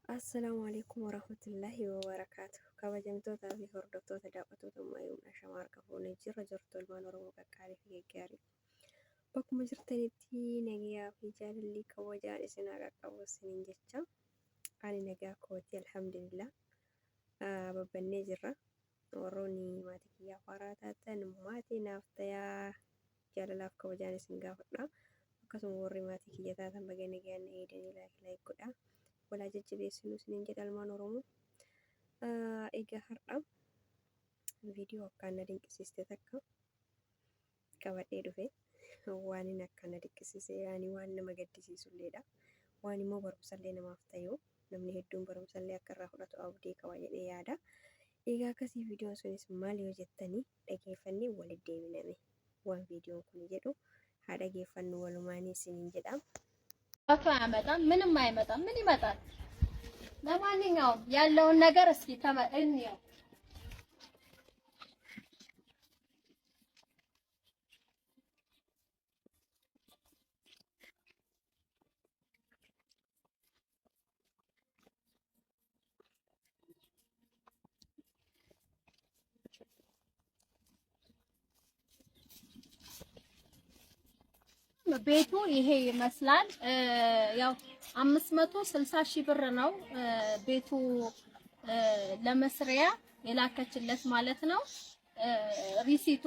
Assalamualaikum warahmatullahi wabarakatuh. Kabajamtoota fi hordoftoota daawwattoota Umayyuun Ashamaa harka fuunee jirtu ilmaan Oromoo qaqqaalii fi gaggaarii. Bakkuma jirtanitti nagayaa fi jaalalli kabajaan isin haa qaqqabu isiniin jecha. Ani nagaa kooti alhamdulillah. Babbannee jirra. Warroonni maatii kiyyaa faaraa taatan maatii naaf tayaa jaalalaaf kabajaan isin gaafadha. Akkasuma warri maatii kiyya taatan baga nagaan eedanii laayik godha. Walaa jajjabeessinu isiniin jedha ilmaan Oromoo. Egaa har'a viidiyoo akkaan na dinqisiiste takka qabadhee dhufe. Waan inni akkaan na dinqisiise yaani waan nama gaddisiisulleedha. Waan immoo barumsallee namaaf ta'u namni hedduun barumsallee akka irraa fudhatu abdii qaba jedhee yaada. Egaa akkasii viidiyoon sunis maal yoo jettanii dhageeffannee walitti deebiname waan viidiyoon kun jedhu haa dhageeffannu walumaanii isiniin jedha. አቶ አያመጣም፣ ምንም አይመጣም። ምን ይመጣል? ለማንኛውም ያለውን ነገር እስኪ እንየው። ቤቱ ይሄ ይመስላል። ያው 560 ሺህ ብር ነው ቤቱ ለመስሪያ የላከችለት ማለት ነው። ሪሲቱ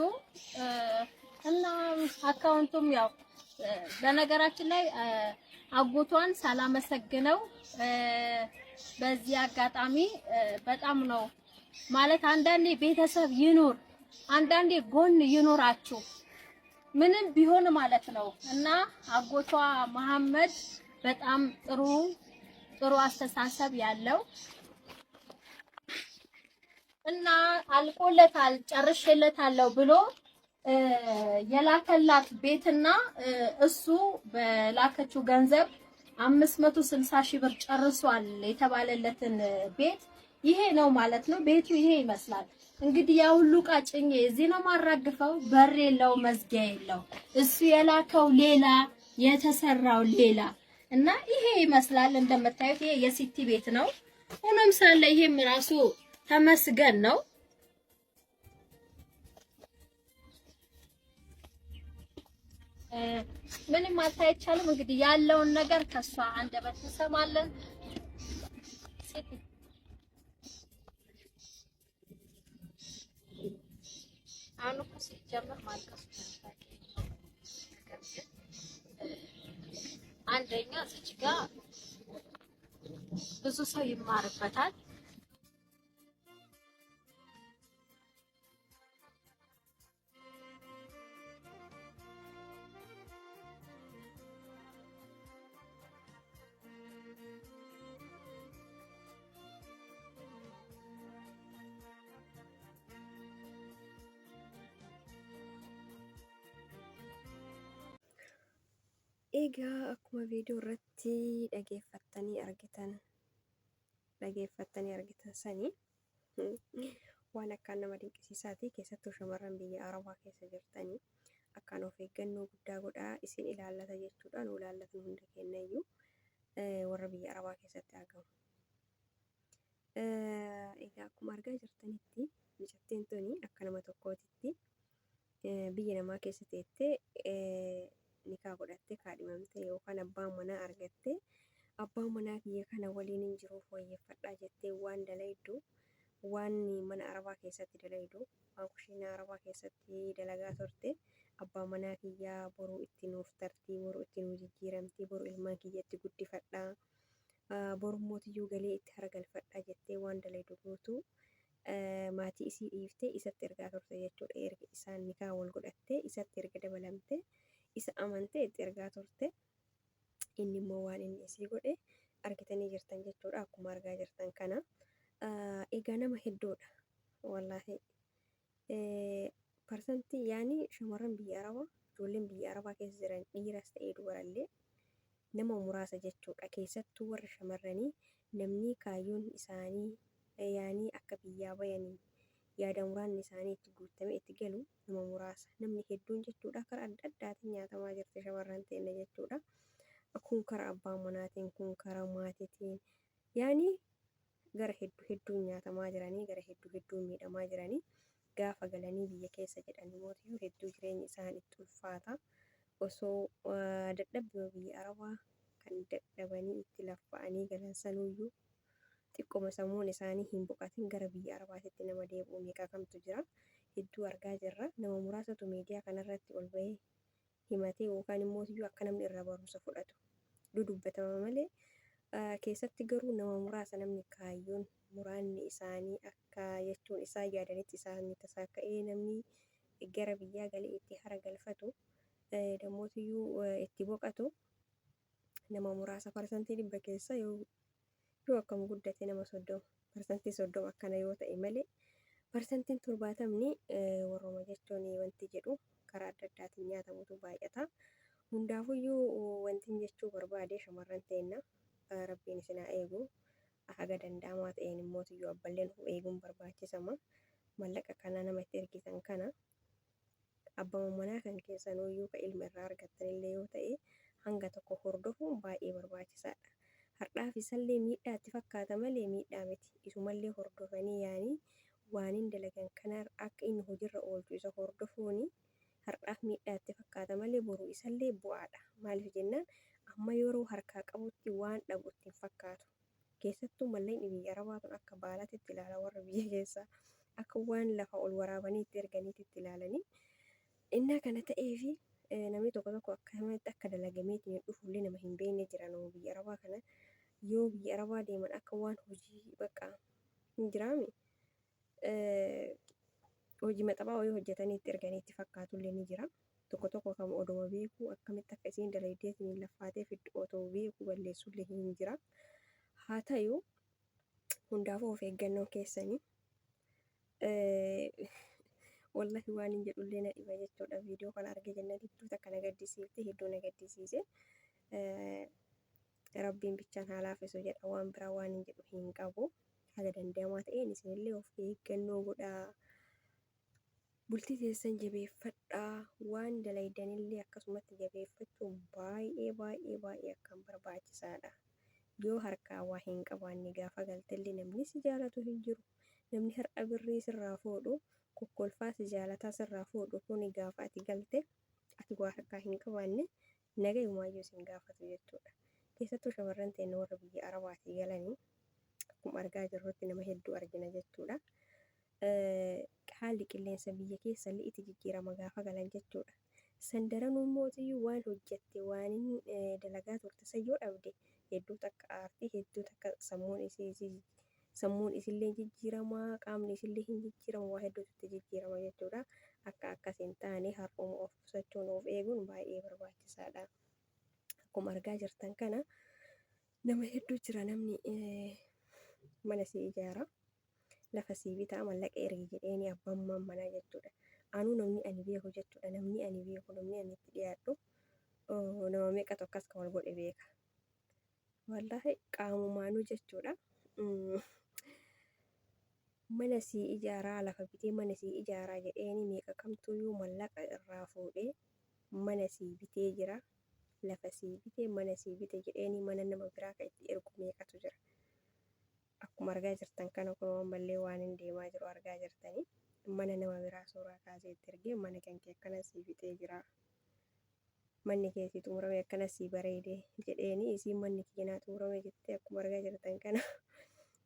እና አካውንቱም ያው በነገራችን ላይ አጎቷን ሳላመሰግነው በዚህ አጋጣሚ በጣም ነው ማለት አንዳንዴ ቤተሰብ ይኑር፣ አንዳንዴ ጎን ይኑራችሁ ምንም ቢሆን ማለት ነው። እና አጎቷ መሐመድ በጣም ጥሩ አስተሳሰብ ያለው እና አልቆለታል ጨርሼለታለሁ ብሎ የላከላት ቤትና እሱ በላከችው ገንዘብ 560 ሺህ ብር ጨርሷል የተባለለትን ቤት ይሄ ነው ማለት ነው። ቤቱ ይሄ ይመስላል። እንግዲህ ያ ሁሉ ቃጭኝ እዚህ ነው ማራግፈው። በር የለው መዝጊያ የለው። እሱ የላከው ሌላ የተሰራው ሌላ እና ይሄ ይመስላል። እንደምታዩት ይሄ የሲቲ ቤት ነው። ሆኖም ሳለ ይሄም ራሱ ተመስገን ነው። ምንም ማለት አይቻልም። እንግዲህ ያለውን ነገር ከሷ አንደበት እንሰማለን። አሁን እኮ ሲጀመር ማልቀስ አንደኛ እዚህ ጋር ብዙ ሰው ይማርበታል። Egaa akkuma viidiyoo irratti dhageeffattanii argitan sanii waan akkaan nama dinqisiisaati. Keessattuu shamarran biyya Arabaa keessa jirtanii akkaan of eeggannoo guddaa godhaa isin ilaallata jechuudha. Nu ilaallatu hunda kennayyuu warra biyya Arabaa keessatti argamu. Egaa akkuma argaa jirtanitti mucattiin tuni akka nama tokkootitti biyya namaa keessa teettee nikaa godhattee kaadhimamtee yookaan abbaan manaa argattee abbaan manaa kiyya kana waliin hin jiruuf wayyeeffadhaa jettee waan dalaydu waan mana Arabaa keessatti dalaydu waan kushiinaa Arabaa keessatti dalagaa turte abbaan manaa kiyyaa boruu itti nuuf tartii, boruu itti nuuf jijjiiramtii, boruu ilmaan kiyyatti guddifadhaa, boruu mootiyyuu galee itti haragalfadhaa jettee waan dalaydu guutuu maatii isii dhiiftee isatti ergaa turte jechuudha. Erga isaan nikaa wal godhattee isatti erga dabalamte isa amantee itti ergaa turte. Inni immoo waan inni isii godhe argitanii jirtan jechuudha. Akkuma argaa jirtan kana egaa nama hedduudha wallaahi. Parsantii yaani shamarran biyya Arabaa, ijoolleen biyya Arabaa keessa jiran dhiiras ta'ee dubarallee nama muraasa jechuudha. Keessattuu warra shamarranii namni kaayyoon isaanii yaani akka biyyaa bayanii yaada muraasni isaanii itti guutamee itti galu nama muraasa. Namni hedduun jechuudha karaa adda addaatiin nyaatamaa jirti shamarran teenya jechuudha. Kun karaa abbaa manaatiin, kun karaa maatiitiin yaani gara hedduun nyaatamaa jiranii, gara hedduun miidhamaa jiranii. Gaafa galanii biyya keessa jedhanii mootiyyuu hedduu jireenyi isaan itti ulfaata. Osoo dadhabbii biyya Arabaa kan dadhabanii itti laffa'anii galan sanuyyuu xiqquma sammuun isaanii hin boqatin gara biyya Arabaatitti nama deebi'u meeqa kamtu jira. Hedduu argaa jirra. Nama muraasatu miidiyaa kanarratti ol bahee himatee yookaan immoo akka namni irraa barumsa fudhatu dudubbatama malee keessatti garuu nama muraasa namni kaayyoon muraanni isaanii akka jechuun isaan yaadanitti isaanii tasaaka'ee namni gara biyyaa galee itti hara galfatu damootiyyuu itti boqatu nama muraasa parsantii 100 keessa yoo akkam guddate nama 30 parsantii 30 akkana yoo ta'e malee parsantiin 70 warrooma jechuun wanti jedhu karaa adda addaatiin nyaatamutu baay'ata. Hundaafuyyuu wanti jechuu barbaade shamarran teenna rabbiin isin haa eegu. Haga danda'amaa ta'een immoo abballeen eeguun barbaachisama. Mallaqa kana namatti ergitan kana abbaa manaa kan keessanuyyuu ka ilma irraa argattanillee yoo ta'e hanga tokko hordofuun baay'ee barbaachisaadha. Har'aaf isallee miidhaa itti fakkaata malee miidhaa miti. Isumallee hordofanii yaanii waan hin dalagan kana akka inni hojiirra oolchu isa hordofuuni har'aaf miidhaa itti fakkaata malee boru isallee bu'aadha. Maaliif jennaan amma yeroo harkaa qabutti waan dhabu itti hin fakkaatu. Keessattuu mallaqni biyya Arabaa kun akka baalaatitti ilaala warra biyya keessaa akka waan lafa ol waraabanii itti erganiitti ilaalanii. Innaa kana ta'eefi namni tokko akkamitti akka dalagameetiin dhufullee nama hin beekne jira nama biyya Arabaa kana. Yoo biyya Arabaa deeman akka waan hojii bakka hin jiraame hojii maxabaa wayii hojjetanii itti erganiitti fakkaatullee ni jira. Tokko kan oduma beeku akkamitti akka isiin dalagdeetiin laffaatee fiddu otoo beeku balleessullee hin jira. Haa ta'u hundaafuu of eeggannoo keessanii wallahi waan hin jedhullee na dhiba jechuudha. Viidiyoo kana argee jennaan hedduu takka na gaddisiifte hedduu na gaddisiise. Rabbiin bichaan haa laaffisu jedha waan biraa waan hin jedhu hin qabu. Haga danda'amaa ta'een isinillee of eeggannoo godhaa. Bultii teessan jabeeffadhaa. Waan dalaydanillee akkasumatti jabeeffachuun baay'ee akkaan barbaachisaadha. Yoo harkaa waa hin qabaanne gaafa galtellee namni si jaalatu hin jiru. Namni har'a birrii sirraa fuudhu kokkolfaa si jaalataa sirraa fuudhu kuni gaafa ati galte ati waa harkaa hin qabaanne nagayumaayyuu sin gaafatu jechuudha. Keessattuu shamarran ta'e warra biyya Arabaatii galanii akkuma argaa jirrutti nama hedduu argina jechuudha. Haalli qilleensa biyya keessallee itti jijjiirama gaafa galan jechuudha. Sandaranuu mootiyyuu waan hojjette waan dalagaa turte sayyoo dhabde hedduu takka aartii hedduu takka sammuun isillee jijjiiramaa qaamni isillee hin jijjiirama waa hedduutti jijjiirama jechuudha. Akka akkas hin taane har'uma of qusachuun of eeguun baay'ee barbaachisaadha. Akkuma argaa jirtan kana nama hedduu jira namni mana si ijaara lafa si bitaa mallaqa ergi jedheeni abbaan manaa jechuudha. Anuu namni ani beeku jechuudha. Namni ani beeku namni ani itti dhiyaadhu nama meeqatu akkas kan wal godhe beeka. Wallahi qaamumaanuu jechuudha. Mana si ijaaraa lafa bitee mana si ijaaraa jedheeni meeqa kamtuyyuu mallaqa irraa fuudhee mana si bitee jira. Lafa si bitee mana si bite jedheeni mana nama biraa kan itti ergu meeqatu jira. Akkuma argaa jirtan kana kun mallee waan hin deemaa jiru argaa jirtanii. Mana nama biraa suuraa kaasee itti ergee mana kan kee akkana si bitee jira. Manni kee si xumurame akkana si bareede jedheeni isiin manni keenyaa xumurame jettee akkuma argaa jirtan kana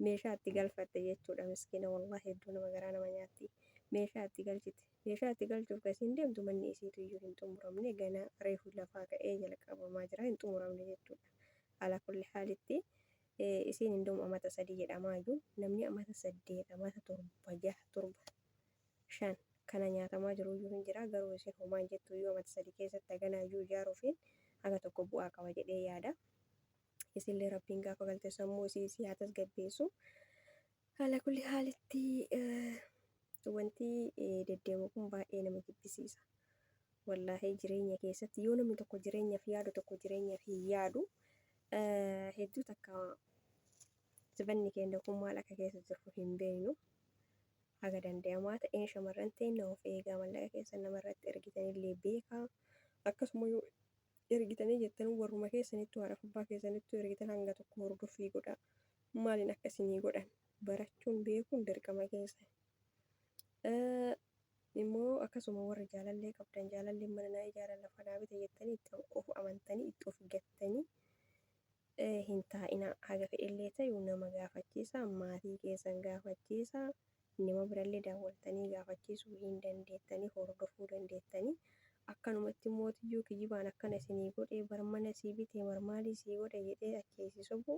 meeshaa itti galfatte jechuudha. Miskiina wallahi hedduu nama garaa nama nyaatti. Meeshaa itti galchite. Meeshaa itti galchuuf kan isiin deemtu manni isiituyyuu hin xumuramne gana reefu lafaa ka'ee jalqabamaa jira hin xumuramne jechuudha. Ala kulli haalitti isiin hundum amata 3 jedhamaayyuu namni amata 8 amata 7 6 7 5 kana nyaatamaa jiruyyuu hin jira. Garuu isiin homaan jettuyyuu amata 3 keessatti haganayyuu ijaaruufiin haga tokko bu'aa qaba jedhee yaada. Isillee rabbiin gaafa galte sammuu isii haa tasgabbeessu. Ala kulli haalitti wanti deddeemu kun baay'ee nama jibbisiisa. Wallahi jireenya keessatti yoo namni tokko jireenyaaf yaadu tokko jireenyaaf hin yaadu hedduu takka sabanni keenya kun maal akka keessa jiru hin beeknu. Haga danda'amaa ta'een shamarran ta'een of eegaa mallaqa keessa namarratti ergitanillee beekaa. Akkasuma yoo ergitanii jettan warruma keessanitti waan abbaa keessanitti ergitan hanga tokko hordoffii godhaa. maaliin akkasinii godhan barachuun beekuun dirqama keessa. Immoo akkasuma warri jaalallee qabdan jaalallee mana naa ijaaran lafa naa bite jettanii itti of amantanii itti of gattanii hin taa'ina. Haga fedhellee ta'u nama gaafachiisa, maatii keessan gaafachiisa, nama birallee daawwaltanii gaafachiisuu hin dandeettanii, hordofuu dandeettanii. Akkanumatti mootiyyuu kijibaan akkana isinii godhee barmana sii bitee marmaalii sii godhe jedhee akkeessi sobu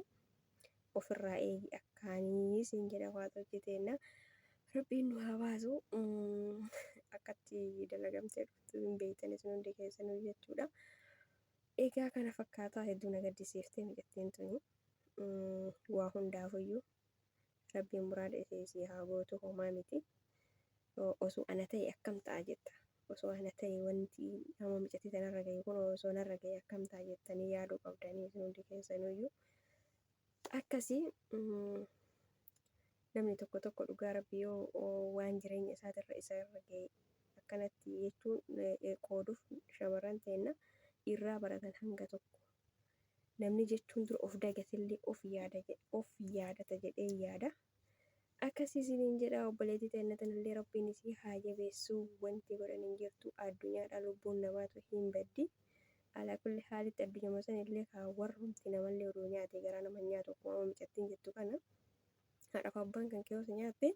ofirraa eegi akkaanii siin jedha waaqaa hojjeteenna. Rabbiin nu haa baasu. Akkatti dalagamtee dhuftu hin beektan isin hundi keessanuu jechuudha. Egaa kana fakkaataa hedduu na gaddisiiftee miidhagtiin tuni. Waa hundaafuyyuu Rabbiin muraada isii haa gootu homaa miti. Osoo ana ta'e akkam ta'a jetta. Osoo ana ta'e wanti nama miidhagtii tanarra gahe kun osoo narra gahe akkam ta'a jettanii yaaduu qabdanii isin hundi keessanuyyuu. Akkasii namni tokko tokko dhugaa Rabbii yoo waan jireenya isaatirra isa irra gahe akkanatti jechuun qooduuf shamarran teenna irraa baratan hanga tokko. Namni jechuun dura of dagatillee of yaadata jedhee yaada. Akkasii isiniin jedha obboleettii teennatanillee Rabbiin isii haa jabeessu. Wanti godhan hin jirtu addunyaadha lubbuun namaatu hin baddi. Alaa kulli haalitti addunyaa sanillee warrumti namallee oduu nyaate gara nama nyaatu akkuma miidhagtiin jettu kana. Haadhaaf abbaan kan kee osoo nyaatte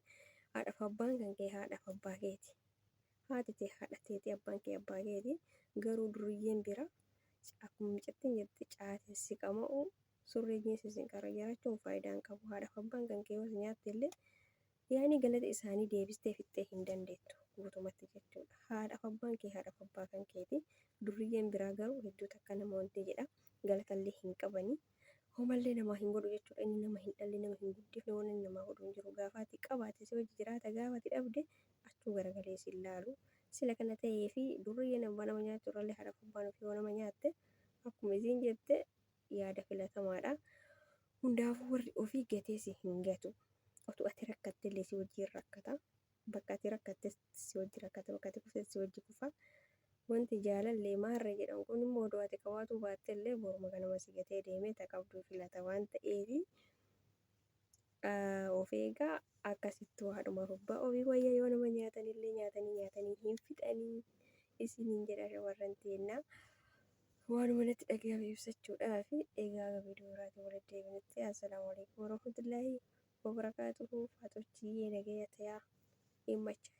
haadhaaf abbaan kan kee haadhaaf abbaa keeti. Haati tee haadha teeti abbaan kee abbaa keeti. Garuu duriyyeen bira akkuma miidhagtiin jette caatessi qama'u surree jiinsi isin qara jirachuun faayidaa hin qabu. Haadhaaf abbaan kan kee osoo nyaatte illee yaani galata isaanii deebistee fixxee hin dandeettu guutumatti jechuudha. Haadhaaf abbaan kee haadhaaf abbaa kan keeti. Duriyyeen biraa garuu hedduu takka nama wanti jedha galatallee hin qabanii. Homallee namaa hin godhu jechuudha. Inni nama hin dhalli nama hin guddifne waan inni namaa godhu hin jiru. Gaafaati qabaate si wajji jiraata gaafaati dhabde achuu garagalee si ilaalu. Sila kana ta'ee fi duriyyeen abbaa nama nyaachuu irrallee haadhaaf abbaan ofii yoo nama nyaatte akkuma isiin jette yaada filatamaadha. Hundaafuu warri ofii gateesi hin gatu. Otuu ati rakkattellee si wajjin rakkata. Bakka ati rakkattes si wajji rakkata. Bakka ati kuftes si wajji kufa. Wanti jaalallee maarree jedhamu kun immoo oduu ati qabaatu baattellee boruma kanuma si gatee deemee qabduu filata waan ta'eef of eegaa akkasittuu haadhumaaf abbaa ofii wayya yoo nama nyaatanillee nyaatanii hin fixanii isiniin jedha shamarran teennaa. Waanuma natti dhagahame ibsachuudhaaf egaa viidiyoo biraatiin walitti deebinutti assalaamu alaikum warahmatullaahi wabarakaatuhu. Faatochii nagaya tayaa himmacha.